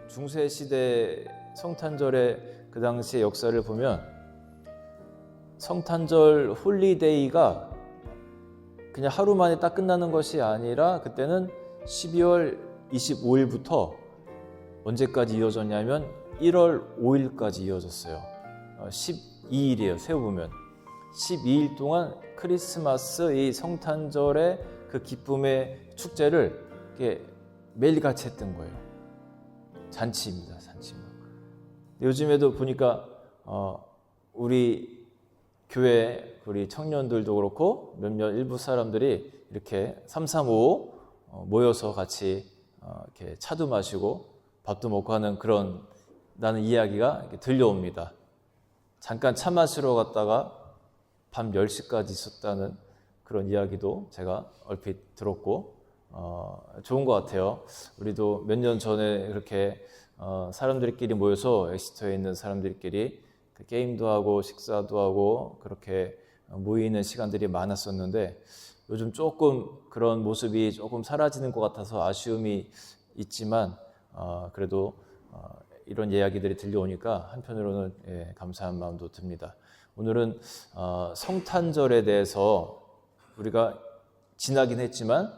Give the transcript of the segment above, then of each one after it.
중세 시대 성탄절의 그 당시의 역사를 보면 성탄절 홀리데이가 그냥 하루 만에 딱 끝나는 것이 아니라 그때는 12월 25일부터 언제까지 이어졌냐면 1월 5일까지 이어졌어요. 12일이에요. 세어보면 12일 동안 크리스마스 이 성탄절의 그 기쁨의 축제를 이렇게 매일같이 했던 거예요. 잔치입니다. 잔치. 요즘에도 보니까 우리 교회 우리 청년들도 그렇고 몇몇 일부 사람들이 이렇게 335 모여서 같이 이렇게 차도 마시고 밥도 먹고 하는 그런 나는 이야기가 이렇게 들려옵니다. 잠깐 차 마시러 갔다가 밤 10시까지 있었다는 그런 이야기도 제가 얼핏 들었고 좋은 것 같아요. 우리도 몇 년 전에 그렇게 사람들끼리 모여서 엑시터에 있는 사람들끼리 게임도 하고 식사도 하고 그렇게 모이는 시간들이 많았었는데 요즘 조금 그런 모습이 조금 사라지는 것 같아서 아쉬움이 있지만 그래도 이런 이야기들이 들려오니까 한편으로는 감사한 마음도 듭니다. 오늘은 성탄절에 대해서 우리가 지나긴 했지만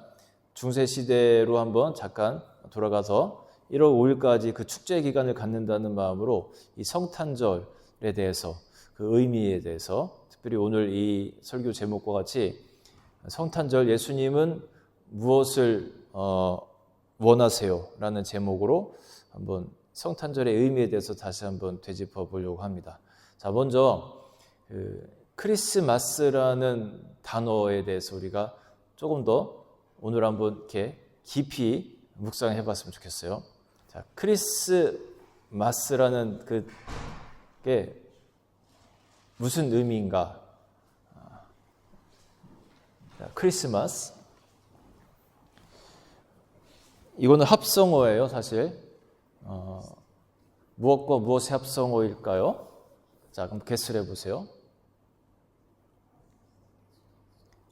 중세시대로 한번 잠깐 돌아가서 1월 5일까지 그 축제 기간을 갖는다는 마음으로 이 성탄절에 대해서 그 의미에 대해서 특별히 오늘 이 설교 제목과 같이 성탄절 예수님은 무엇을 원하세요? 라는 제목으로 한번 성탄절의 의미에 대해서 다시 한번 되짚어 보려고 합니다. 자, 먼저 크리스마스라는 단어에 대해서 우리가 조금 더 오늘 한번 이렇게 깊이 묵상해 봤으면 좋겠어요. 자, 크리스마스라는 그게 무슨 의미인가? 자, 크리스마스. 이거는 합성어예요, 사실. 무엇과 무엇의 합성어일까요? 자, 그럼 개수를 해보세요.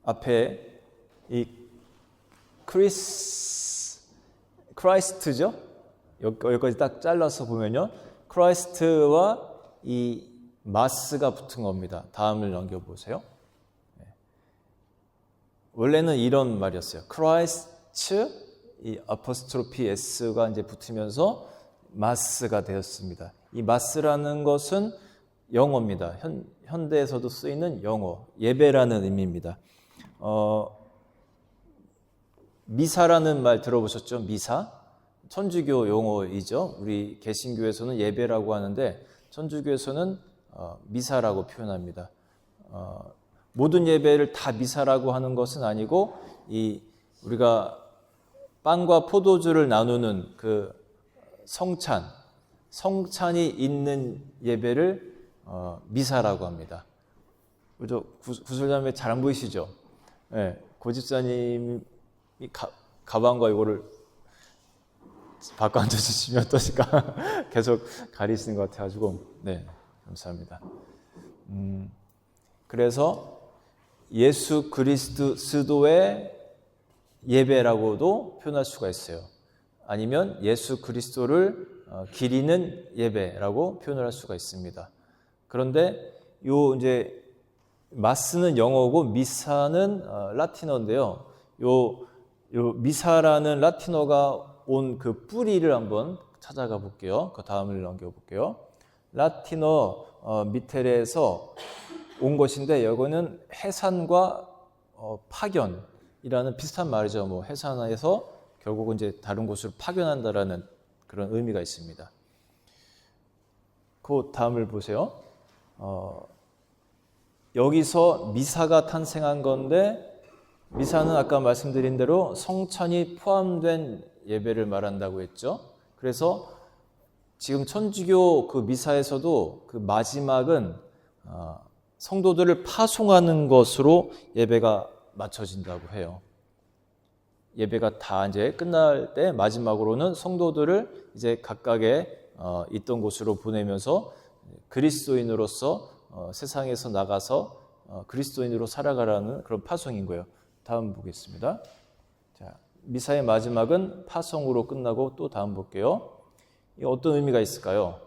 앞에 이 크라이스트죠? 여기까지 딱 잘라서 보면요. 크라이스트와 이 마스가 붙은 겁니다. 다음을 넘겨보세요. 원래는 이런 말이었어요. 크라이스트, 이 아포스트로피 S가 이제 붙으면서 마스가 되었습니다. 이 마스라는 것은 영어입니다. 현대에서도 쓰이는 영어, 예배라는 의미입니다. 미사라는 말 들어보셨죠? 미사? 천주교 용어이죠. 우리 개신교에서는 예배라고 하는데 천주교에서는 미사라고 표현합니다. 모든 예배를 다 미사라고 하는 것은 아니고 우리가 빵과 포도주를 나누는 그 성찬이 있는 예배를 미사라고 합니다. 그죠? 구슬자매 잘 안 보이시죠? 네, 고집사님이 가방과 이거를 바꿔 앉아주시면 어떠실까? 계속 가리시는 것 같아가지고, 네, 감사합니다. 그래서 예수 그리스도의 예배라고도 표현할 수가 있어요. 아니면 예수 그리스도를 기리는 예배라고 표현을 할 수가 있습니다. 그런데 이제 마스는 영어고 미사는 라틴어인데요. 요 미사라는 라틴어가 온 그 뿌리를 한번 찾아가 볼게요. 그 다음을 넘겨볼게요. 라틴어 미테레에서 온 것인데 여기는 해산과 파견이라는 비슷한 말이죠. 뭐 해산에서 결국은 이제 다른 곳으로 파견한다라는 그런 의미가 있습니다. 그 다음을 보세요. 여기서 미사가 탄생한 건데 미사는 아까 말씀드린 대로 성찬이 포함된 예배를 말한다고 했죠. 그래서 지금 천주교 그 미사에서도 그 마지막은 성도들을 파송하는 것으로 예배가 맞춰진다고 해요. 예배가 다 이제 끝날 때 마지막으로는 성도들을 이제 각각의 있던 곳으로 보내면서 그리스도인으로서 세상에서 나가서 그리스도인으로 살아가라는 그런 파송인 거예요. 다음 보겠습니다. 자, 미사의 마지막은 파송으로 끝나고 또 다음 볼게요. 이 어떤 의미가 있을까요?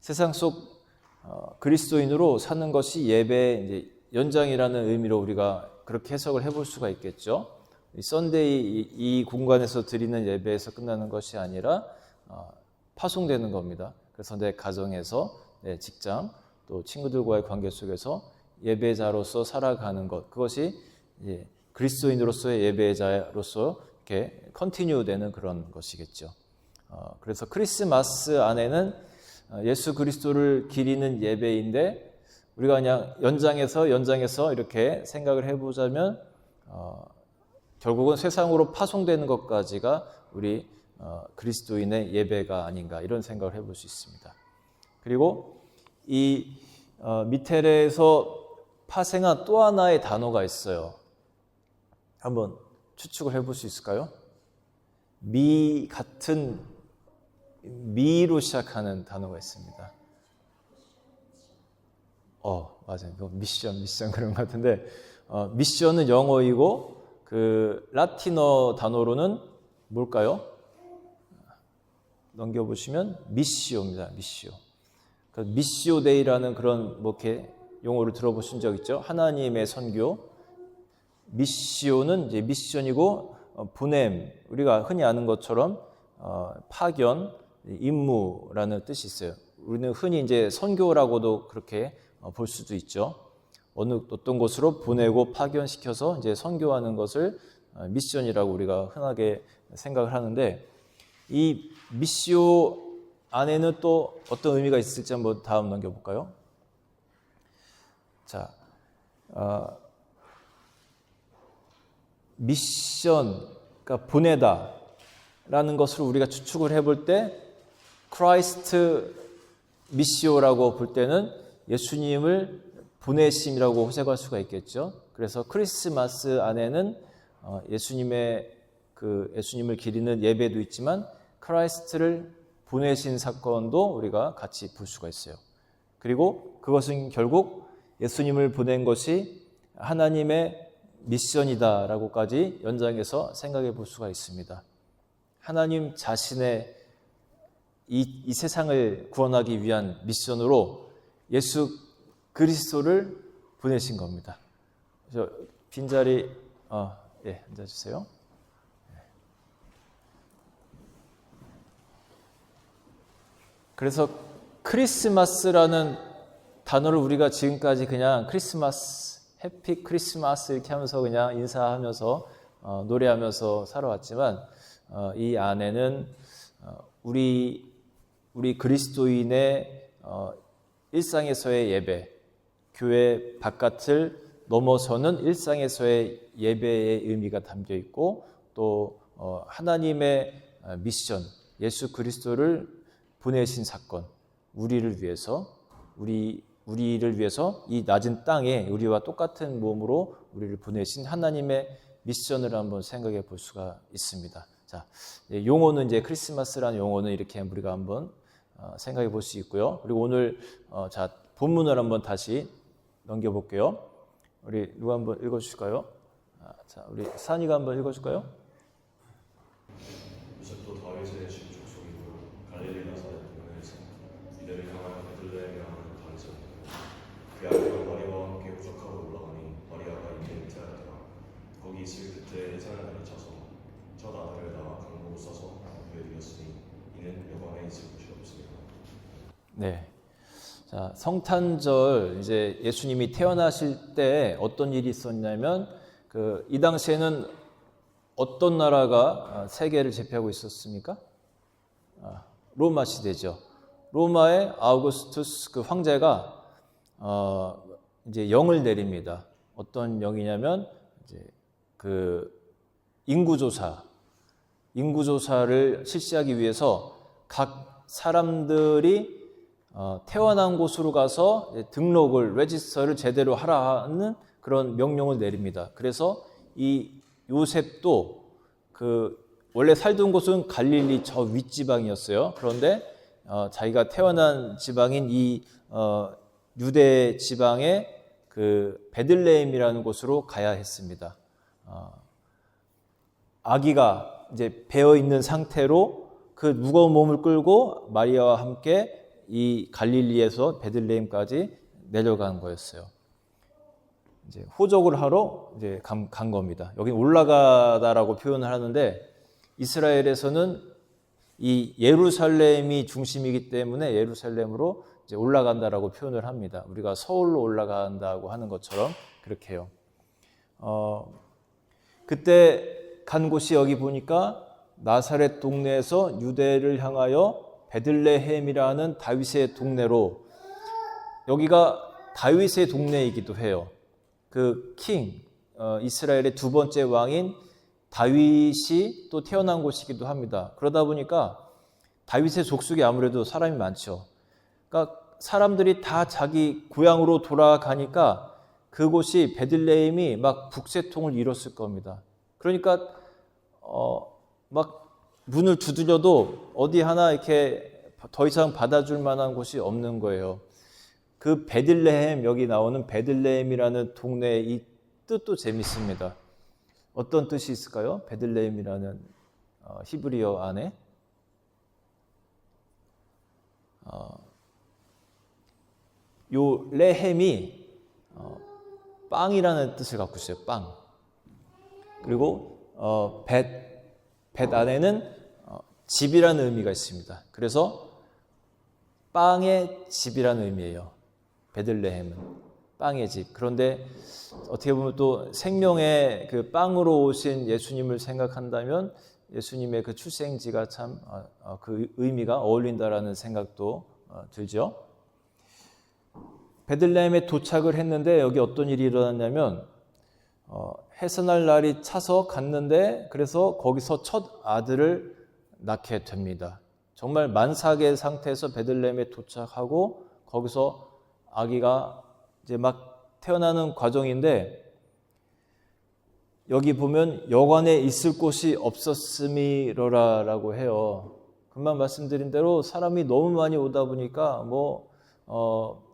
세상 속 그리스도인으로 사는 것이 예배의 이제 연장이라는 의미로 우리가 그렇게 해석을 해볼 수가 있겠죠. 이 썬데이 이 공간에서 드리는 예배에서 끝나는 것이 아니라 파송되는 겁니다. 그래서 내 가정에서, 내 직장, 또 친구들과의 관계 속에서 예배자로서 살아가는 것, 그것이 이제 그리스도인으로서의 예배자로서 이렇게 컨티뉴 되는 그런 것이겠죠. 그래서 크리스마스 안에는 예수 그리스도를 기리는 예배인데, 우리가 그냥 연장해서 이렇게 생각을 해보자면 결국은 세상으로 파송되는 것까지가 우리 그리스도인의 예배가 아닌가, 이런 생각을 해볼 수 있습니다. 그리고 이 미테레에서 파생한 또 하나의 단어가 있어요. 한번 추측을 해볼 수 있을까요? 미 같은, 미로 시작하는 단어가 있습니다. 맞아요. 미션 그런 것 같은데, 미션은 영어이고 그 라틴어 단어로는 뭘까요? 넘겨보시면 미시오입니다. 미시오. 그 미시오 데이라는 그런 이렇게 용어를 들어보신 적 있죠? 하나님의 선교. 미시오는 이제 미션이고 보냄, 우리가 흔히 아는 것처럼 파견, 임무라는 뜻이 있어요. 우리는 흔히 이제 선교라고도 그렇게 볼 수도 있죠. 어떤 곳으로 보내고 파견시켜서 이제 선교하는 것을 미션이라고 우리가 흔하게 생각을 하는데, 이 미시오 안에는 또 어떤 의미가 있을지 한번 다음 넘겨볼까요? 자, 미션, 그러니까 보내다라는 것을 우리가 추측을 해볼 때, 크라이스트 미시오라고 볼 때는 예수님을 보내심이라고 해석할 수가 있겠죠. 그래서 크리스마스 안에는 예수님을 기리는 예배도 있지만 크라이스트를 보내신 사건도 우리가 같이 볼 수가 있어요. 그리고 그것은 결국 예수님을 보낸 것이 하나님의 미션이다라고까지 연장해서 생각해 볼 수가 있습니다. 하나님 자신의 이 세상을 구원하기 위한 미션으로 예수 그리스도를 보내신 겁니다. 그래서 빈자리 앉아주세요. 그래서 크리스마스라는 단어를 우리가 지금까지 그냥 크리스마스, 해피 크리스마스 이렇게 하면서 그냥 인사하면서 노래하면서 살아왔지만, 이 안에는 우리 그리스도인의 일상에서의 예배, 교회 바깥을 넘어서는 일상에서의 예배의 의미가 담겨 있고, 또 하나님의 미션, 예수 그리스도를 보내신 사건, 우리를 위해서 이 낮은 땅에 우리와 똑같은 몸으로 우리를 보내신 하나님의 미션을 한번 생각해 볼 수가 있습니다. 자, 용어는 이제 크리스마스라는 용어는 이렇게 우리가 한번 생각해 볼 수 있고요. 그리고 오늘 본문을 한번 다시 넘겨볼게요. 우리 누가 한번 읽어주실까요? 자, 우리 산이가 한번 읽어줄까요? 요셉도 다윗의 집 족속이고 갈릴리 나사렛 동네에서 이들을 향하여 베들레헴에 하는 다윗이었고, 그 아내가 마리아와 함께 후적하러 올라가니 마리아가 이미 잉태하였더라. 거기 있을 그때 해산을 날이 차서 첫 아들을 낳아 강목을 싸서 그에 드렸으니 이는 여관에 있을 곳이 없으니라. 네. 자, 성탄절 이제 예수님이 태어나실 때 어떤 일이 있었냐면, 이 당시에는 어떤 나라가 세계를 제패하고 있었습니까? 로마 시대죠. 로마의 아우구스투스 그 황제가 이제 영을 내립니다. 어떤 영이냐면 이제 그 인구조사를 실시하기 위해서 각 사람들이 태어난 곳으로 가서 등록을, 레지스터를 제대로 하라는 그런 명령을 내립니다. 그래서 이 요셉도 원래 살던 곳은 갈릴리 저 윗지방이었어요. 그런데 자기가 태어난 지방인 이 유대 지방의 그 베들레헴이라는 곳으로 가야 했습니다. 아기가 이제 배어 있는 상태로 그 무거운 몸을 끌고 마리아와 함께 이 갈릴리에서 베들레헴까지 내려간 거였어요. 이제 호적을 하러 이제 간 겁니다. 여기 올라가다라고 표현을 하는데 이스라엘에서는 이 예루살렘이 중심이기 때문에 예루살렘으로 이제 올라간다라고 표현을 합니다. 우리가 서울로 올라간다고 하는 것처럼 그렇게 해요. 그때 간 곳이 여기 보니까 나사렛 동네에서 유대를 향하여 베들레헴이라는 다윗의 동네로, 여기가 다윗의 동네이기도 해요. 그 이스라엘의 두 번째 왕인 다윗이 또 태어난 곳이기도 합니다. 그러다 보니까 다윗의 족속이 아무래도 사람이 많죠. 그러니까 사람들이 다 자기 고향으로 돌아가니까 그곳이 베들레헴이 막 북새통을 이뤘을 겁니다. 그러니까 막 문을 두드려도 어디 하나 이렇게 더 이상 받아줄 만한 곳이 없는 거예요. 그 베들레헴, 여기 나오는 베들레헴이라는 동네의 이 뜻도 재밌습니다. 어떤 뜻이 있을까요? 베들레헴이라는 히브리어 안에 요 레헴이 빵이라는 뜻을 갖고 있어요. 빵. 그리고 벳 안에는 집이라는 의미가 있습니다. 그래서 빵의 집이라는 의미예요. 베들레헴은 빵의 집. 그런데 어떻게 보면 또 생명의 그 빵으로 오신 예수님을 생각한다면 예수님의 그 출생지가 참 그 의미가 어울린다라는 생각도 들죠. 베들레헴에 도착을 했는데 여기 어떤 일이 일어났냐면 해산할 날이 차서 갔는데 그래서 거기서 첫 아들을 낳게 됩니다. 정말 만삭의 상태에서 베들레헴에 도착하고 거기서 아기가 이제 막 태어나는 과정인데, 여기 보면 여관에 있을 곳이 없었음이로라라고 해요. 금방 말씀드린 대로 사람이 너무 많이 오다 보니까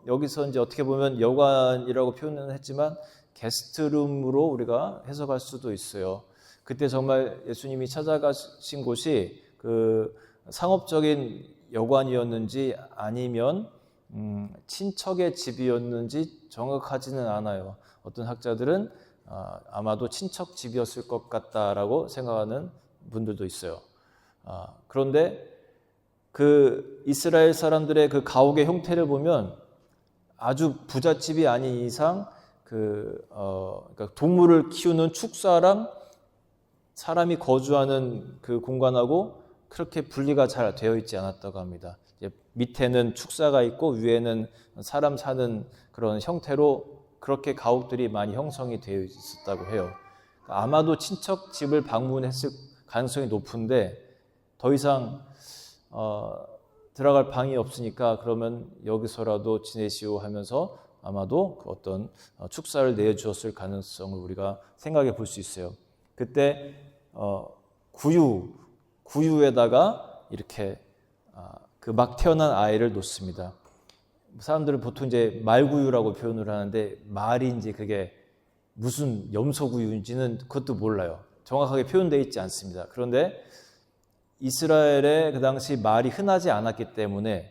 여기서 이제 어떻게 보면 여관이라고 표현은 했지만 게스트룸으로 우리가 해석할 수도 있어요. 그때 정말 예수님이 찾아가신 곳이 그 상업적인 여관이었는지 아니면 친척의 집이었는지 정확하지는 않아요. 어떤 학자들은 아마도 친척 집이었을 것 같다라고 생각하는 분들도 있어요. 그런데 그 이스라엘 사람들의 그 가옥의 형태를 보면 아주 부잣집이 아닌 이상 그러니까 동물을 키우는 축사랑 사람이 거주하는 그 공간하고 그렇게 분리가 잘 되어 있지 않았다고 합니다. 밑에는 축사가 있고 위에는 사람 사는 그런 형태로 그렇게 가옥들이 많이 형성이 되어 있었다고 해요. 아마도 친척 집을 방문했을 가능성이 높은데 더 이상 들어갈 방이 없으니까 그러면 여기서라도 지내시오 하면서 아마도 그 어떤 축사를 내주었을 가능성을 우리가 생각해 볼 수 있어요. 그때 구유에다가 이렇게 그 막 태어난 아이를 놓습니다. 사람들은 보통 이제 말구유라고 표현을 하는데 말인지 그게 무슨 염소구유인지는 그것도 몰라요. 정확하게 표현되어 있지 않습니다. 그런데 이스라엘에 그 당시 말이 흔하지 않았기 때문에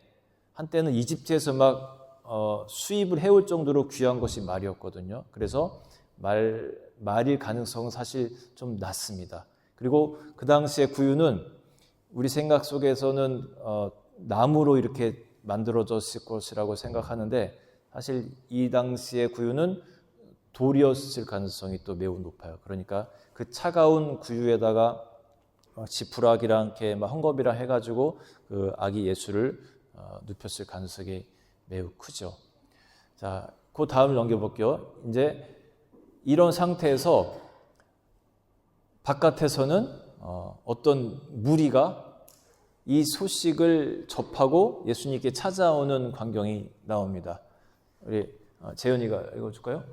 한때는 이집트에서 막 수입을 해올 정도로 귀한 것이 말이었거든요. 그래서 말일 가능성은 사실 좀 낮습니다. 그리고 그 당시의 구유는 우리 생각 속에서는 나무로 이렇게 만들어졌을 것이라고 생각하는데 사실 이 당시의 구유는 돌이었을 가능성이 또 매우 높아요. 그러니까 그 차가운 구유에다가 지푸라기랑 이렇게 헝겊이랑 해가지고 그 아기 예수를 눕혔을 가능성이 매우 크죠. 자, 그 다음을 넘겨볼게요. 이제 이런 상태에서 바깥에서는 어떤 무리가 이 소식을 접하고 예수님께 찾아오는 광경이 나옵니다. 우리 재현이가 읽어줄까요?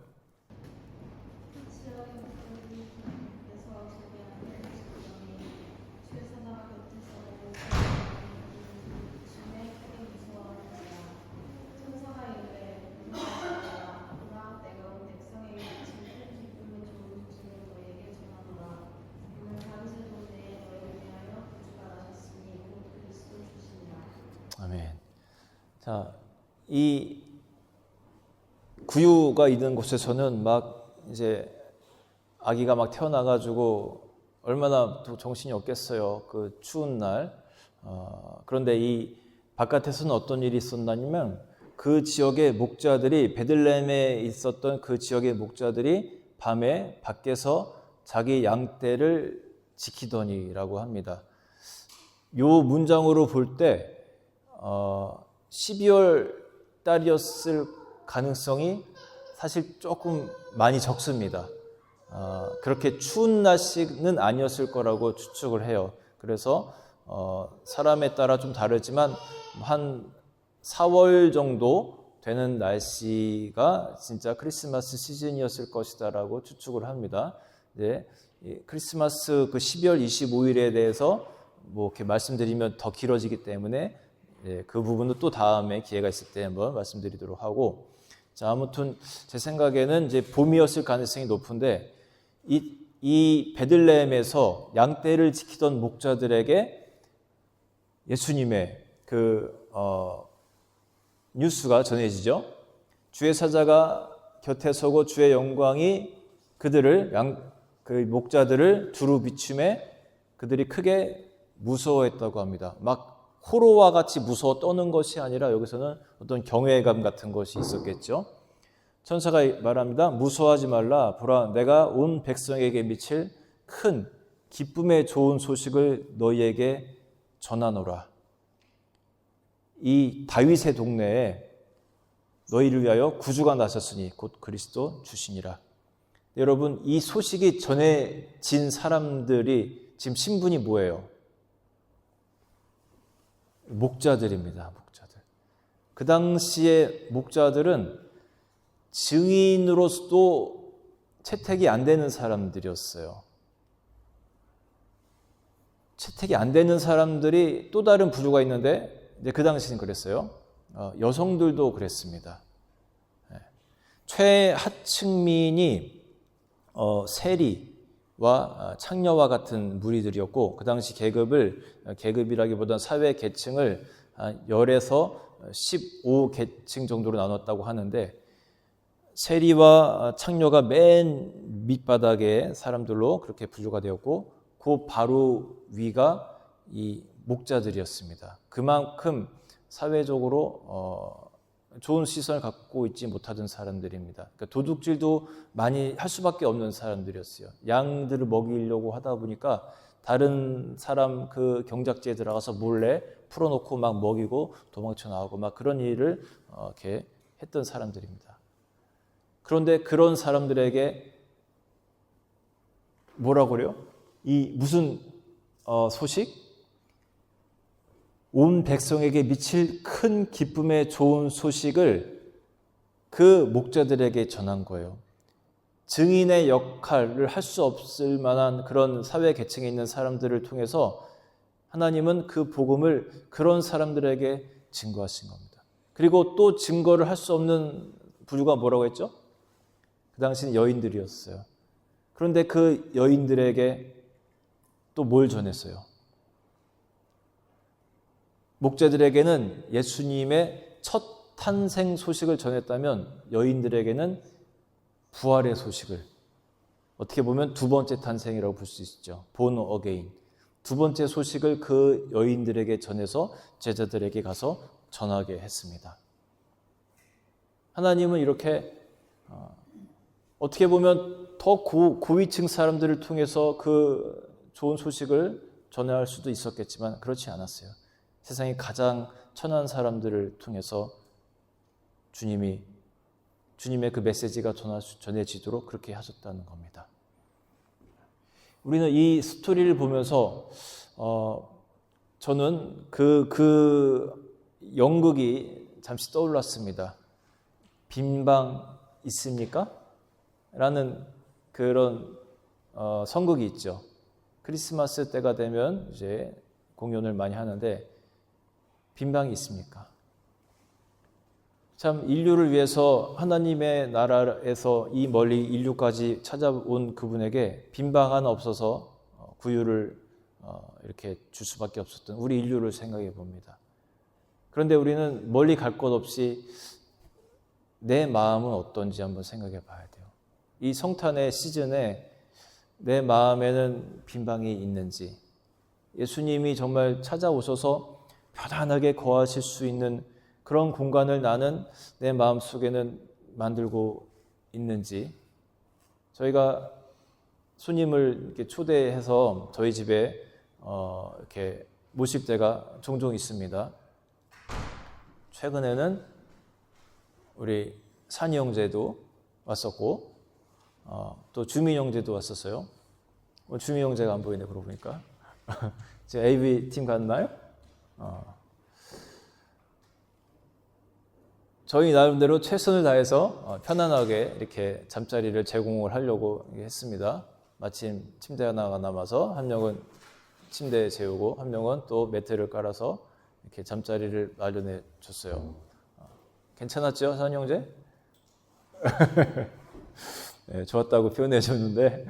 아멘. 자, 이 구유가 있는 곳에서는 막 이제 아기가 막 태어나가지고 얼마나 또 정신이 없겠어요. 그 추운 날. 그런데 이 바깥에서는 어떤 일이 있었냐면 그 지역의 목자들이 베들레헴에 있었던 그 지역의 목자들이 밤에 밖에서 자기 양떼를 지키더니라고 합니다. 요 문장으로 볼 때 12월 달이었을 가능성이 사실 조금 많이 적습니다. 그렇게 추운 날씨는 아니었을 거라고 추측을 해요. 그래서 사람에 따라 좀 다르지만 한 4월 정도 되는 날씨가 진짜 크리스마스 시즌이었을 것이다라고 추측을 합니다. 이제 크리스마스 그 12월 25일에 대해서 뭐 이렇게 말씀드리면 더 길어지기 때문에 그 부분은 또 다음에 기회가 있을 때 한번 말씀드리도록 하고, 자, 아무튼 제 생각에는 이제 봄이었을 가능성이 높은데 이 베들레헴에서 양떼를 지키던 목자들에게 예수님의 그 뉴스가 전해지죠. 주의 사자가 곁에 서고 주의 영광이 그들을 그 목자들을 두루 비춤에 그들이 크게 무서워했다고 합니다. 막 호로와 같이 무서워 떠는 것이 아니라 여기서는 어떤 경외감 같은 것이 있었겠죠. 천사가 말합니다. 무서워하지 말라. 보라, 내가 온 백성에게 미칠 큰 기쁨의 좋은 소식을 너희에게 전하노라. 이 다윗의 동네에 너희를 위하여 구주가 나셨으니 곧 그리스도 주시니라. 여러분, 이 소식이 전해진 사람들이 지금 신분이 뭐예요? 목자들입니다. 목자들. 그 당시에 목자들은 증인으로서도 채택이 안 되는 사람들이었어요. 채택이 안 되는 사람들이 또 다른 부류가 있는데 그 당시는 그랬어요. 여성들도 그랬습니다. 최하층민이 세리와 창녀와 같은 무리들이었고, 그 당시 계급이라기보다는 사회 계층을 10에서 15계층 정도로 나눴다고 하는데, 세리와 창녀가 맨 밑바닥의 사람들로 그렇게 분류가 되었고, 그 바로 위가 이 목자들이었습니다. 그만큼 사회적으로 좋은 시선을 갖고 있지 못하던 사람들입니다. 그러니까 도둑질도 많이 할 수밖에 없는 사람들이었어요. 양들을 먹이려고 하다 보니까 다른 사람 그 경작지에 들어가서 몰래 풀어놓고 막 먹이고 도망쳐 나오고 막 그런 일을 이렇게 했던 사람들입니다. 그런데 그런 사람들에게 뭐라고 그래요? 이 무슨 소식? 온 백성에게 미칠 큰 기쁨의 좋은 소식을 그 목자들에게 전한 거예요. 증인의 역할을 할 수 없을 만한 그런 사회 계층에 있는 사람들을 통해서 하나님은 그 복음을 그런 사람들에게 증거하신 겁니다. 그리고 또 증거를 할 수 없는 부류가 뭐라고 했죠? 그 당시는 여인들이었어요. 그런데 그 여인들에게 또 뭘 전했어요? 목자들에게는 예수님의 첫 탄생 소식을 전했다면 여인들에게는 부활의 소식을, 어떻게 보면 두 번째 탄생이라고 볼 수 있죠. born again. 두 번째 소식을 그 여인들에게 전해서 제자들에게 가서 전하게 했습니다. 하나님은 이렇게 어떻게 보면 더 고위층 사람들을 통해서 그 좋은 소식을 전할 수도 있었겠지만 그렇지 않았어요. 세상에 가장 천한 사람들을 통해서 주님의 그 메시지가 전해지도록 그렇게 하셨다는 겁니다. 우리는 이 스토리를 보면서 저는 그 연극이 잠시 떠올랐습니다. 빈방 있습니까? 라는 그런 선극이 있죠. 크리스마스 때가 되면 이제 공연을 많이 하는데 빈방이 있습니까? 참 인류를 위해서 하나님의 나라에서 이 멀리 인류까지 찾아온 그분에게 빈방 하나 없어서 구유를 이렇게 줄 수밖에 없었던 우리 인류를 생각해 봅니다. 그런데 우리는 멀리 갈 것 없이 내 마음은 어떤지 한번 생각해 봐야 돼요. 이 성탄의 시즌에 내 마음에는 빈방이 있는지, 예수님이 정말 찾아오셔서 편안하게 거하실 수 있는 그런 공간을 나는 내 마음속에는 만들고 있는지, 저희가 손님을 이렇게 초대해서 저희 집에 이렇게 모실 때가 종종 있습니다. 최근에는 우리 산이 형제도 왔었고, 또 주민 형제도 왔었어요. 주민 형제가 안 보이네, 그러고 보니까. 지금 AV 팀 갔나요? 저희 나름대로 최선을 다해서 편안하게 이렇게 잠자리를 제공을 하려고 했습니다. 마침 침대 하나가 남아서 한 명은 침대에 재우고 한 명은 또 매트를 깔아서 이렇게 잠자리를 마련해 줬어요. 괜찮았죠, 산 형제? 네, 좋았다고 표현해 줬는데,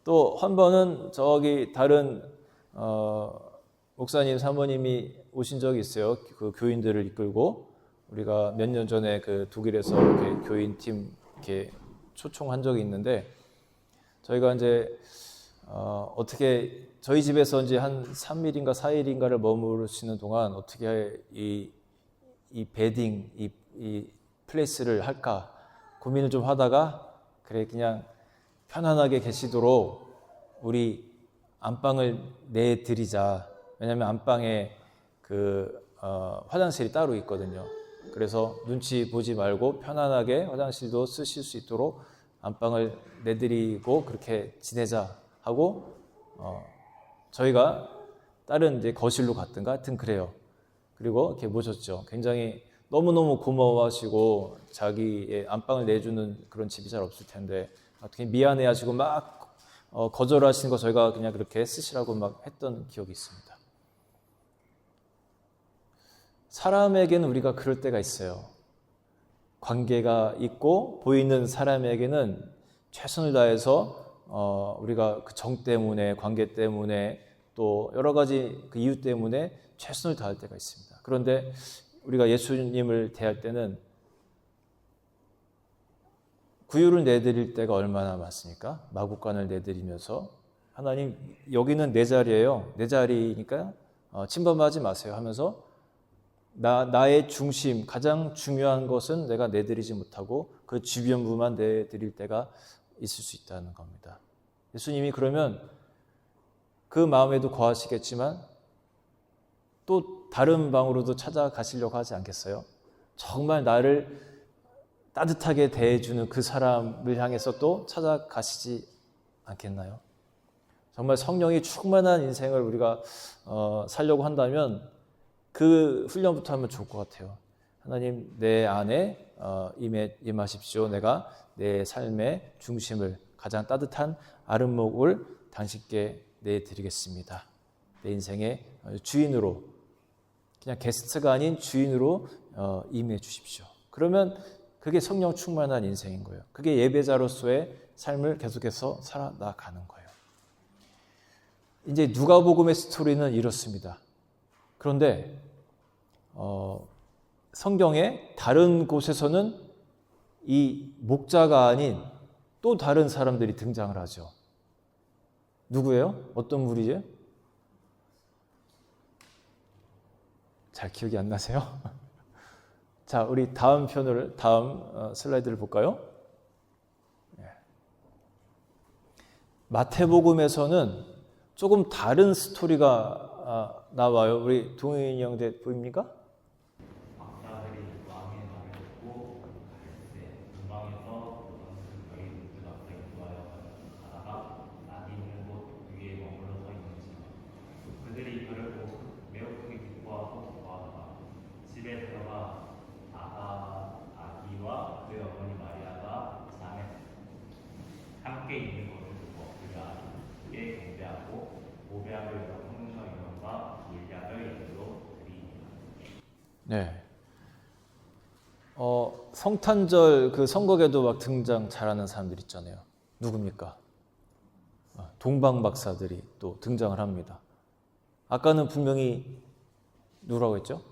또 한 번은 저기 다른 목사님, 사모님이 오신 적이 있어요. 그 교인들을 이끌고 우리가 몇 년 전에 그 독일에서 이렇게 교인팀 이렇게 초청한 적이 있는데, 저희가 이제 어떻게 저희 집에서 이제 한 3일인가 4일인가를 머무르시는 동안 어떻게 이 베딩, 이 플레이스를 할까 고민을 좀 하다가, 그래 그냥 편안하게 계시도록 우리 안방을 내드리자. 왜냐하면 안방에 그 화장실이 따로 있거든요. 그래서 눈치 보지 말고 편안하게 화장실도 쓰실 수 있도록 안방을 내드리고 그렇게 지내자 하고, 저희가 다른 이제 거실로 갔든가 하여튼 그래요. 그리고 이렇게 모셨죠. 굉장히 너무너무 고마워하시고, 자기의 안방을 내주는 그런 집이 잘 없을 텐데 어떻게 미안해 하시고 막 거절하시는 거 저희가 그냥 그렇게 쓰시라고 막 했던 기억이 있습니다. 사람에게는 우리가 그럴 때가 있어요. 관계가 있고 보이는 사람에게는 최선을 다해서 우리가 그 정 때문에, 관계 때문에, 또 여러 가지 그 이유 때문에 최선을 다할 때가 있습니다. 그런데 우리가 예수님을 대할 때는 구유를 내드릴 때가 얼마나 많습니까? 마구간을 내드리면서 하나님, 여기는 내 자리예요. 내 자리니까 침범하지 마세요 하면서 나의 중심, 가장 중요한 것은 내가 내드리지 못하고 그 주변부만 내드릴 때가 있을 수 있다는 겁니다. 예수님이 그러면 그 마음에도 거하시겠지만 또 다른 방으로도 찾아가시려고 하지 않겠어요? 정말 나를 따뜻하게 대해주는 그 사람을 향해서 또 찾아가시지 않겠나요? 정말 성령이 충만한 인생을 우리가 살려고 한다면 그 훈련부터 하면 좋을 것 같아요. 하나님, 내 안에 임하십시오. 내가 내 삶의 중심을, 가장 따뜻한 아름목을 당신께 내드리겠습니다. 내 인생의 주인으로, 그냥 게스트가 아닌 주인으로 임해 주십시오. 그러면 그게 성령 충만한 인생인 거예요. 그게 예배자로서의 삶을 계속해서 살아나가는 거예요. 이제 누가복음의 스토리는 이렇습니다. 그런데 성경의 다른 곳에서는 이 목자가 아닌 또 다른 사람들이 등장을 하죠. 누구예요? 어떤 무리죠? 잘 기억이 안 나세요? 자, 우리 다음 슬라이드를 볼까요? 마태복음에서는 조금 다른 스토리가 나와요. 우리 동현이 형제 보입니까? 박사들이 왕의 말을 듣고 갈새 근방에서 너희 모두 앞에 구하여 가다가 낙이 있는 곳 위에 머물러 서 있는지만 그들이 그를 보고 매우 크게 기뻐하고 좋아하다가 집에 들어가 아기와 그의 어머니 마리아가 잠에 함께 있는 것을 보고 그가 함께 경배하고 모배하고 여러 성령 인원과 일약을 예물로 드리니라. 네. 성탄절 그 선거에도 막 등장 잘하는 사람들 있잖아요. 누굽니까? 동방 박사들이 또 등장을 합니다. 아까는 분명히 누구라고 했죠?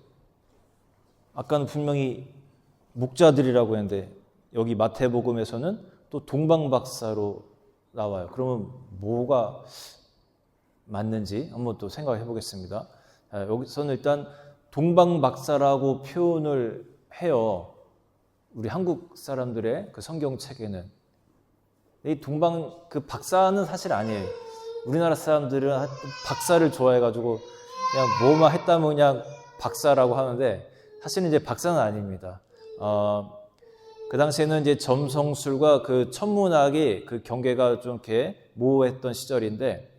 아까는 분명히 목자들이라고 했는데 여기 마태복음에서는 또 동방박사로 나와요. 그러면 뭐가 맞는지 한번 또 생각해 보겠습니다. 여기서는 일단 동방박사라고 표현을 해요. 우리 한국 사람들의 그 성경책에는. 이 그 박사는 사실 아니에요. 우리나라 사람들은 박사를 좋아해가지고 그냥 뭐만 했다면 그냥 박사라고 하는데 사실은 이제 박사는 아닙니다. 그 당시에는 이제 점성술과 그 천문학이 그 경계가 좀 이렇게 모호했던 시절인데,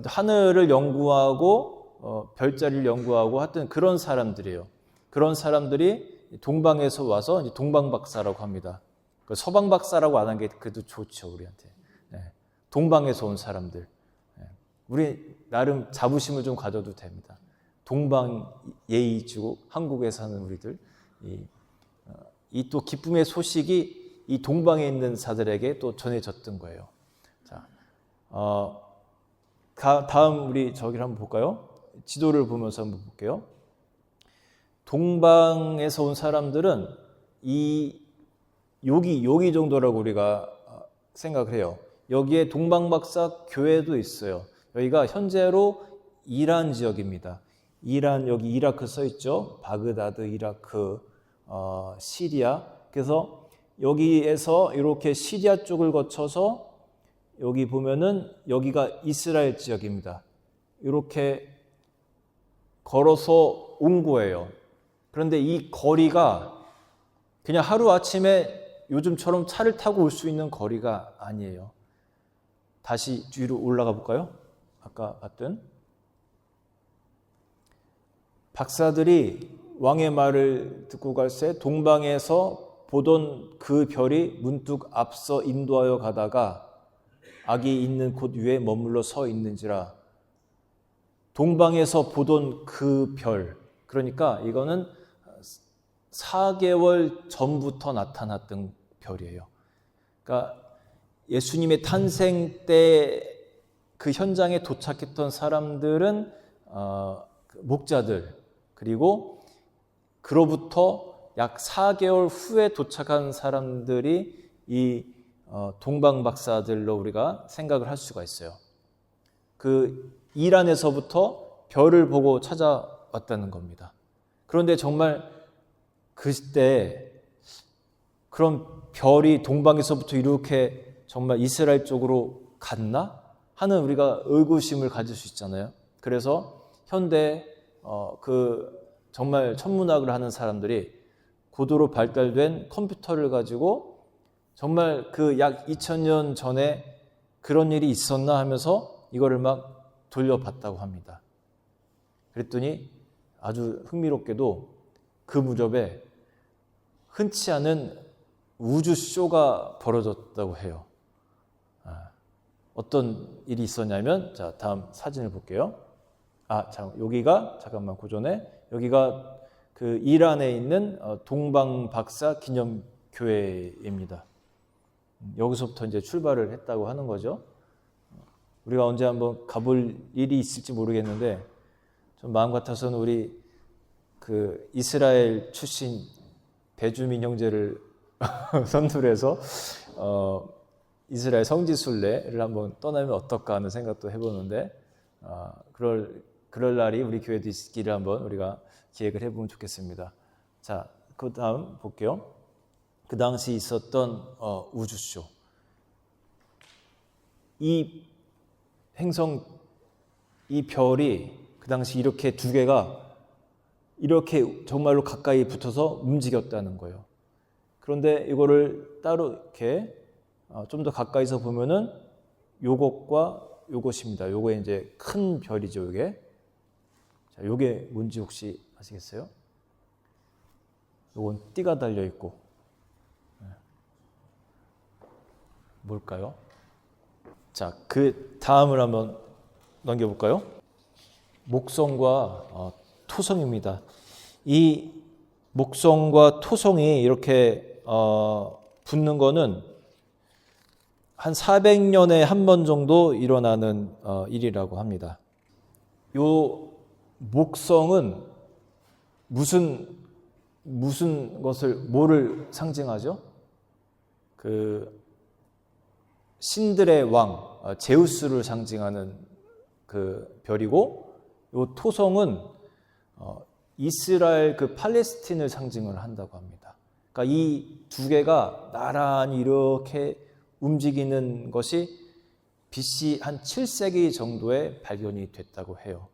하늘을 연구하고 별자리를 연구하고 하여튼 그런 사람들이에요. 그런 사람들이 동방에서 와서 이제 동방박사라고 합니다. 서방박사라고 안 한 게 그래도 좋죠, 우리한테. 동방에서 온 사람들. 우리 나름 자부심을 좀 가져도 됩니다. 동방 예의지고 한국에 사는 우리들. 이 또 기쁨의 소식이 이 동방에 있는 자들에게 또 전해졌던 거예요. 자, 다음 우리 저기를 한번 볼까요? 지도를 보면서 한번 볼게요. 동방에서 온 사람들은 여기 정도라고 우리가 생각을 해요. 여기에 동방박사 교회도 있어요. 여기가 현재로 이란 지역입니다. 이란, 여기 이라크 써 있죠. 바그다드, 이라크, 시리아. 그래서 여기에서 이렇게 시리아 쪽을 거쳐서 여기 보면은 여기가 이스라엘 지역입니다. 이렇게 걸어서 온 거예요. 그런데 이 거리가 그냥 하루아침에 요즘처럼 차를 타고 올 수 있는 거리가 아니에요. 다시 뒤로 올라가 볼까요? 아까 봤던 박사들이 왕의 말을 듣고 갈새 동방에서 보던 그 별이 문득 앞서 인도하여 가다가 악이 있는 곳 위에 머물러 서 있는지라. 동방에서 보던 그 별, 그러니까 이거는 4개월 전부터 나타났던 별이에요. 그러니까 예수님의 탄생 때 그 현장에 도착했던 사람들은 목자들, 그리고 그로부터 약 4개월 후에 도착한 사람들이 이 동방박사들로 우리가 생각을 할 수가 있어요. 그 이란에서부터 별을 보고 찾아왔다는 겁니다. 그런데 정말 그때 그런 별이 동방에서부터 이렇게 정말 이스라엘 쪽으로 갔나 하는 우리가 의구심을 가질 수 있잖아요. 그래서 현대 그 정말 천문학을 하는 사람들이 고도로 발달된 컴퓨터를 가지고 정말 그 약 2000년 전에 그런 일이 있었나 하면서 이거를 막 돌려봤다고 합니다. 그랬더니 아주 흥미롭게도 그 무렵에 흔치 않은 우주쇼가 벌어졌다고 해요. 어떤 일이 있었냐면, 자, 다음 사진을 볼게요. 여기가, 잠깐만, 그 전에, 여기가 그 이란에 있는 동방박사 기념교회입니다. 여기서부터 이제 출발을 했다고 하는 거죠. 우리가 언제 한번 가볼 일이 있을지 모르겠는데, 좀 마음 같아서는 우리 그 이스라엘 출신 베주민 형제를 선두해서 이스라엘 성지순례를 한번 떠나면 어떨까 하는 생각도 해보는데, 그럴 날이 우리 교회도 있기를 한번 우리가 기획을 해보면 좋겠습니다. 자, 그 다음 볼게요. 그 당시 있었던 우주쇼. 이 행성, 이 별이 그 당시 이렇게 두 개가 이렇게 정말로 가까이 붙어서 움직였다는 거예요. 그런데 이거를 따로 이렇게 좀 더 가까이서 보면은 요것과 요것입니다. 요거 이제 큰 별이죠, 요게. 자, 요게 뭔지 혹시 아시겠어요? 요건 띠가 달려 있고. 뭘까요? 자, 그 다음을 한번 넘겨볼까요? 목성과 토성입니다. 이 목성과 토성이 이렇게 붙는 거는 한 400년에 한 번 정도 일어나는 일이라고 합니다. 요 목성은 무슨 뭐를 상징하죠? 그 신들의 왕 제우스를 상징하는 그 별이고, 이 토성은 이스라엘 그 팔레스틴을 상징을 한다고 합니다. 그러니까 이 두 개가 나란히 이렇게 움직이는 것이 BC 한 7세기 정도에 발견이 됐다고 해요.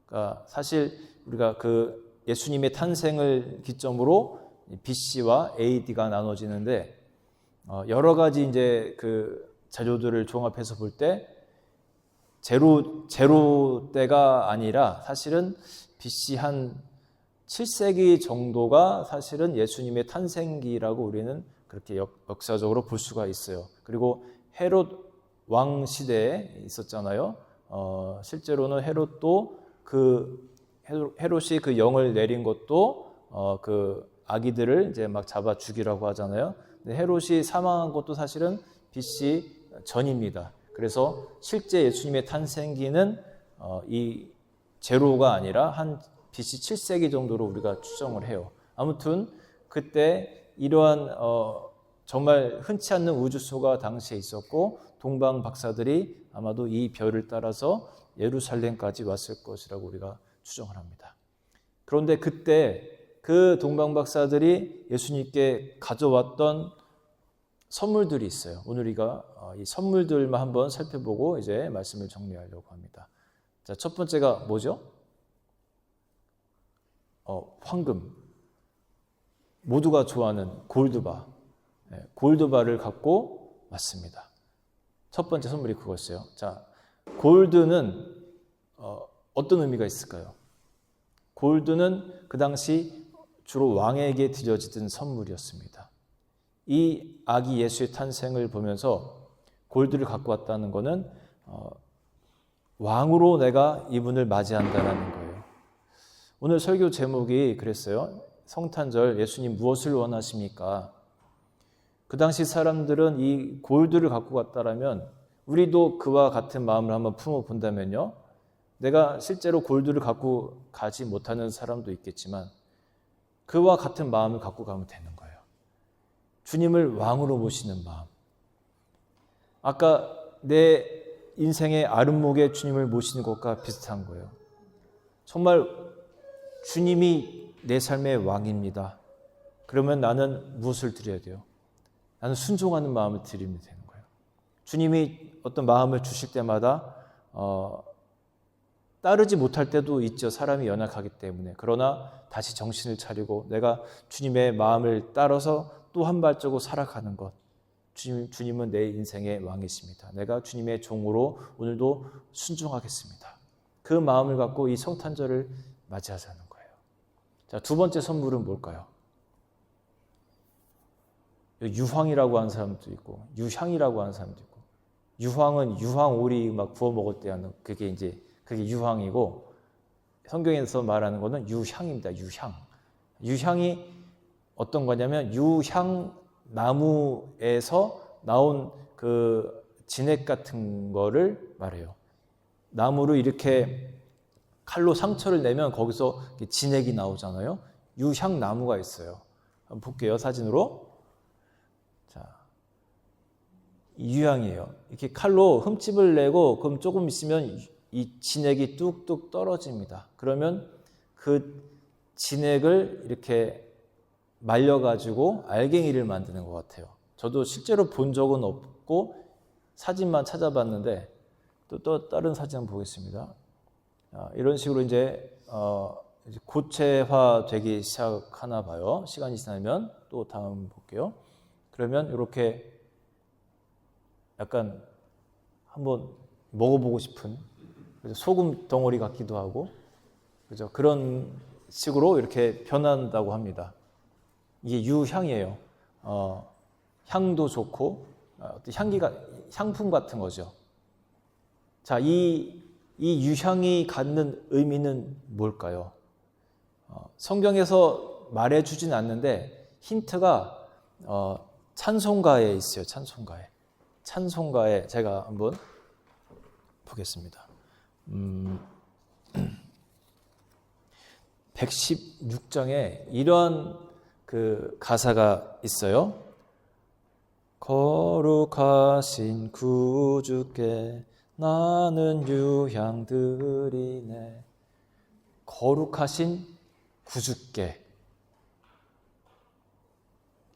그러니까 사실 우리가 그 예수님의 탄생을 기점으로 BC와 AD가 나눠지는데, 여러 가지 이제 그 자료들을 종합해서 볼 때 제로 때가 아니라 사실은 BC 한 7세기 정도가 사실은 예수님의 탄생기라고 우리는 그렇게 역사적으로 볼 수가 있어요. 그리고 헤롯 왕 시대에 있었잖아요. 실제로는 헤롯도 헤롯이 그 영을 내린 것도 그 아기들을 이제 막 잡아 죽이라고 하잖아요. 근데 헤롯이 사망한 것도 사실은 BC 전입니다. 그래서 실제 예수님의 탄생기는 이 제로가 아니라 한 BC 7세기 정도로 우리가 추정을 해요. 아무튼 그때 이러한 정말 흔치 않는 우주소가 당시에 있었고, 동방 박사들이 아마도 이 별을 따라서 예루살렘까지 왔을 것이라고 우리가 추정을 합니다. 그런데 그때 그 동방 박사들이 예수님께 가져왔던 선물들이 있어요. 오늘 우리가 이 선물들만 한번 살펴보고 이제 말씀을 정리하려고 합니다. 자, 첫 번째가 뭐죠? 황금. 모두가 좋아하는 골드바. 골드바를 갖고 왔습니다. 첫 번째 선물이 그거였어요. 자, 골드는 어떤 의미가 있을까요? 골드는 그 당시 주로 왕에게 드려지던 선물이었습니다. 이 아기 예수의 탄생을 보면서 골드를 갖고 왔다는 것은 왕으로 내가 이분을 맞이한다는 거예요. 오늘 설교 제목이 그랬어요. 성탄절 예수님 무엇을 원하십니까? 그 당시 사람들은 이 골드를 갖고 갔다라면 우리도 그와 같은 마음을 한번 품어본다면요, 내가 실제로 골드를 갖고 가지 못하는 사람도 있겠지만 그와 같은 마음을 갖고 가면 되는 거예요. 주님을 왕으로 모시는 마음. 아까 내 인생의 아름목에 주님을 모시는 것과 비슷한 거예요. 정말 주님이 내 삶의 왕입니다. 그러면 나는 무엇을 드려야 돼요? 나는 순종하는 마음을 드리면 되는 거예요. 주님이 어떤 마음을 주실 때마다 따르지 못할 때도 있죠. 사람이 연약하기 때문에. 그러나 다시 정신을 차리고 내가 주님의 마음을 따라서 또 한 발자국 살아가는 것. 주님은 내 인생의 왕이십니다. 내가 주님의 종으로 오늘도 순종하겠습니다. 그 마음을 갖고 이 성탄절을 맞이하자는 거예요. 자, 두 번째 선물은 뭘까요? 유황이라고 하는 사람도 있고 유향이라고 하는 사람도 있고, 유황은 유황오리 막 구워 먹을 때 하는 그게 유황이고, 성경에서 말하는 거는 유향입니다. 유향이 어떤 거냐면 유향 나무에서 나온 그 진액 같은 거를 말해요. 나무를 이렇게 칼로 상처를 내면 거기서 진액이 나오잖아요. 유향 나무가 있어요. 한번 볼게요, 사진으로. 자, 유향이에요. 이렇게 칼로 흠집을 내고 그럼 조금 있으면 이 진액이 뚝뚝 떨어집니다. 그러면 그 진액을 이렇게 말려가지고 알갱이를 만드는 것 같아요. 저도 실제로 본 적은 없고 사진만 찾아봤는데 또 다른 사진 한번 보겠습니다. 이런 식으로 이제 고체화 되기 시작하나 봐요. 시간이 지나면 또 다음 볼게요. 그러면 이렇게 약간 한번 먹어보고 싶은, 소금 덩어리 같기도 하고, 그죠? 그런 식으로 이렇게 변한다고 합니다. 이게 유향이에요. 향도 좋고 향품 같은 거죠. 자, 이 유향이 갖는 의미는 뭘까요? 성경에서 말해주진 않는데 힌트가 찬송가에 있어요. 찬송가에 제가 한번 보겠습니다. 116장에 이러한 그 가사가 있어요. 거룩하신 구주께 나는 유향 드리네. 거룩하신 구주께,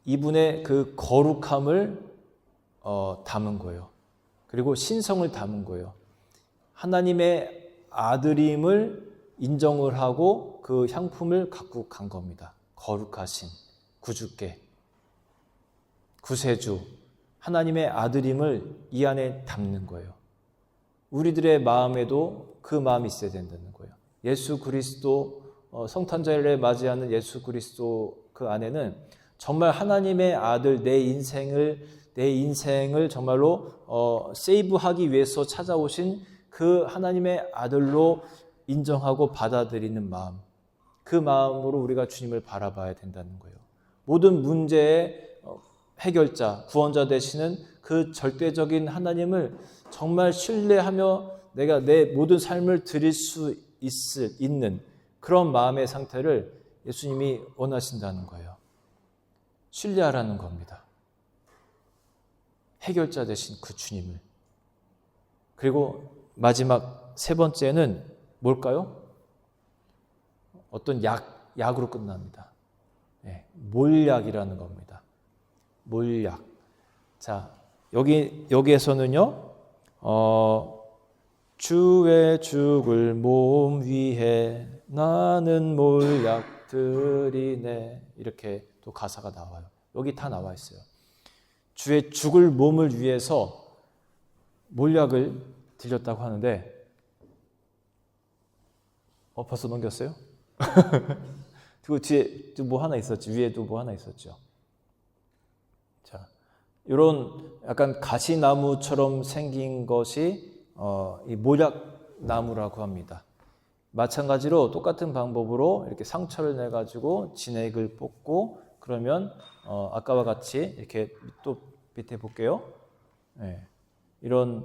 이분의 그 거룩함을 담은 거예요. 그리고 신성을 담은 거예요. 하나님의 아들임을 인정을 하고 그 향품을 갖고 간 겁니다. 거룩하신 구주께, 구세주, 하나님의 아들임을 이 안에 담는 거예요. 우리들의 마음에도 그 마음이 있어야 된다는 거예요. 예수 그리스도, 성탄절에 맞이하는 예수 그리스도 그 안에는 정말 하나님의 아들, 내 인생을 정말로 세이브하기 위해서 찾아오신 그 하나님의 아들로 인정하고 받아들이는 마음, 그 마음으로 우리가 주님을 바라봐야 된다는 거예요. 모든 문제의 해결자, 구원자 되시는 그 절대적인 하나님을 정말 신뢰하며 내가 내 모든 삶을 드릴 수 있는 그런 마음의 상태를 예수님이 원하신다는 거예요. 신뢰하라는 겁니다. 해결자 되신 그 주님을. 그리고 마지막 세 번째는 뭘까요? 어떤 약으로 끝납니다. 네, 몰약이라는 겁니다. 몰약. 자, 여기에서는요, 주의 죽을 몸 위해 나는 몰약 드리네. 이렇게 또 가사가 나와요. 여기 다 나와 있어요. 주의 죽을 몸을 위해서 몰약을 드렸다고 하는데, 벌써 넘겼어요? 그리고 뒤에 또 뭐 하나 있었지. 위에도 뭐 하나 있었죠. 자, 이런 약간 가시나무처럼 생긴 것이 이 몰약나무라고 합니다. 마찬가지로 똑같은 방법으로 이렇게 상처를 내 가지고 진액을 뽑고 그러면 아까와 같이 이렇게 또 밑에 볼게요. 네. 이런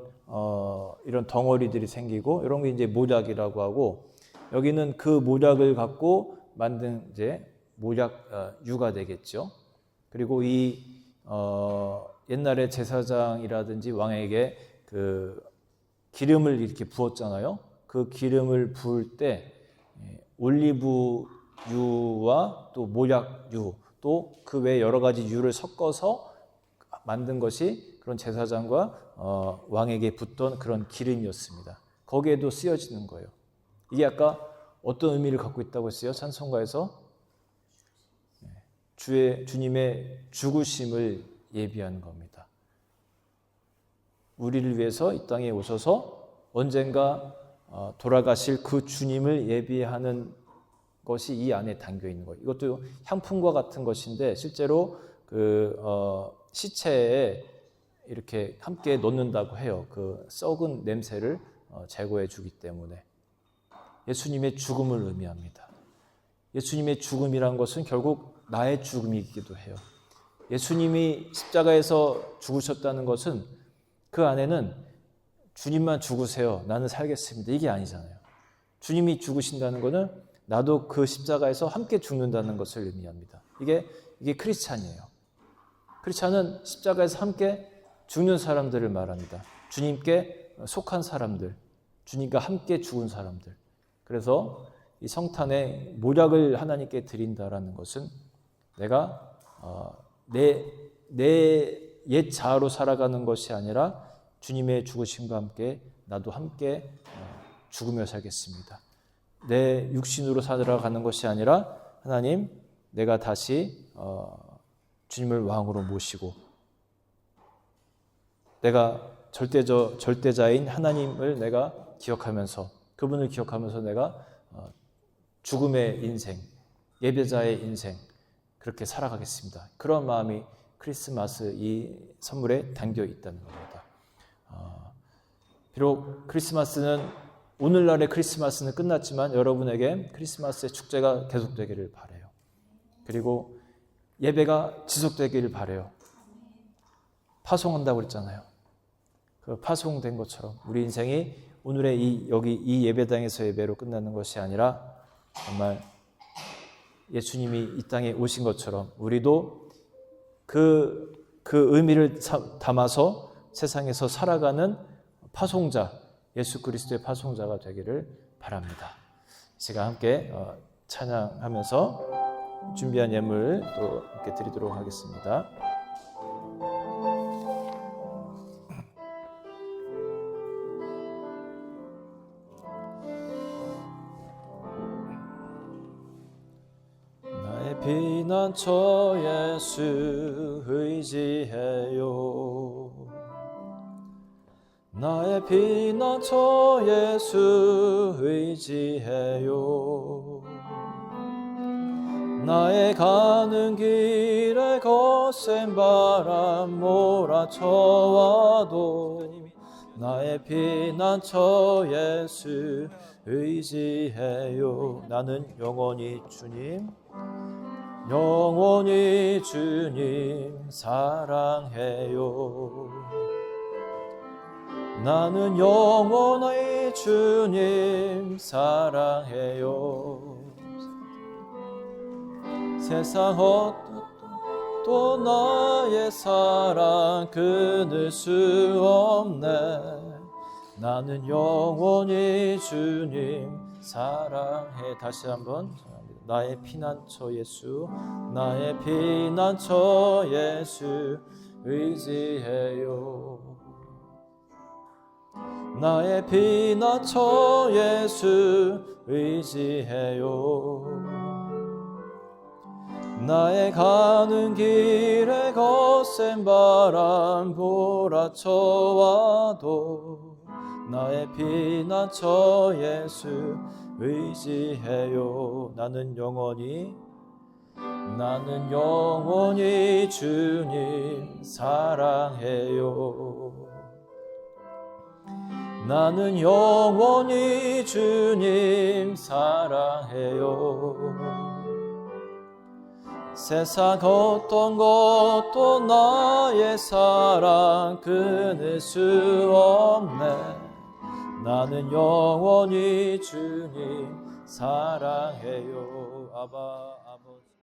덩어리들이 생기고 이런 게 이제 몰약이라고 하고, 여기는 그 몰약을 갖고 만든 이제 몰약유가 되겠죠. 그리고 이 옛날에 제사장이라든지 왕에게 그 기름을 이렇게 부었잖아요. 그 기름을 부을 때 올리브유와 또 몰약유, 또 그 외 여러 가지 유를 섞어서 만든 것이 그런 제사장과 왕에게 붓던 그런 기름이었습니다. 거기에도 쓰여지는 거예요. 이게 아까 어떤 의미를 갖고 있다고 했어요? 찬송가에서 주님의 죽으심을 예비하는 겁니다. 우리를 위해서 이 땅에 오셔서 언젠가 돌아가실 그 주님을 예비하는 것이 이 안에 담겨 있는 거예요. 이것도 향품과 같은 것인데 실제로 그 시체에 이렇게 함께 넣는다고 해요. 그 썩은 냄새를 제거해 주기 때문에. 예수님의 죽음을 의미합니다. 예수님의 죽음이란 것은 결국 나의 죽음이기도 해요. 예수님이 십자가에서 죽으셨다는 것은 그 안에는 주님만 죽으세요, 나는 살겠습니다, 이게 아니잖아요. 주님이 죽으신다는 것은 나도 그 십자가에서 함께 죽는다는 것을 의미합니다. 이게 크리스찬이에요. 크리스찬은 십자가에서 함께 죽는 사람들을 말합니다. 주님께 속한 사람들, 주님과 함께 죽은 사람들. 그래서 이 성탄에 몰약을 하나님께 드린다라는 것은 내가 내 옛 자아로 살아가는 것이 아니라 주님의 죽으심과 함께 나도 함께 죽으며 살겠습니다. 내 육신으로 살아가는 것이 아니라 하나님, 내가 다시 주님을 왕으로 모시고 내가 절대자인 하나님을 내가 기억하면서, 그분을 기억하면서 내가 죽음의 인생, 예배자의 인생 그렇게 살아가겠습니다. 그런 마음이 크리스마스 이 선물에 담겨 있다는 겁니다. 비록 크리스마스는, 오늘날의 크리스마스는 끝났지만 여러분에게 크리스마스의 축제가 계속되기를 바라요. 그리고 예배가 지속되기를 바라요. 파송한다고 그랬잖아요. 그 파송된 것처럼 우리 인생이 오늘의 여기 이 예배당에서 예배로 끝나는 것이 아니라 정말 예수님이 이 땅에 오신 것처럼 우리도 그 의미를 담아서 세상에서 살아가는 파송자, 예수 그리스도의 파송자가 되기를 바랍니다. 제가 함께 찬양하면서 준비한 예물 또 이렇게 드리도록 하겠습니다. 나의 피난처 예수 의지해요. 나의 피난처 예수 의지해요. 나의 가는 길에 거센 바람 몰아쳐와도 나의 피난처 예수 의지해요. 나는 영원히 주님 사랑해요. 나는 영원히 주님 사랑해요. 세상 어떤 나의 사랑 끊을 수 없네. 나는 영원히 주님 사랑해. 다시 한번 전합니다. 나의 피난처 예수, 나의 피난처 예수 의지해요. 나의 피난처 예수 의지해요. 나의 가는 길에 거센 바람 몰아쳐와도 나의 피난처 예수 의지해요. 나는 영원히 주님 사랑해요. 나는 영원히 주님 사랑해요. 세상 어떤 것도 나의 사랑 끊을 수 없네. 나는 영원히 주님 사랑해요. 아바.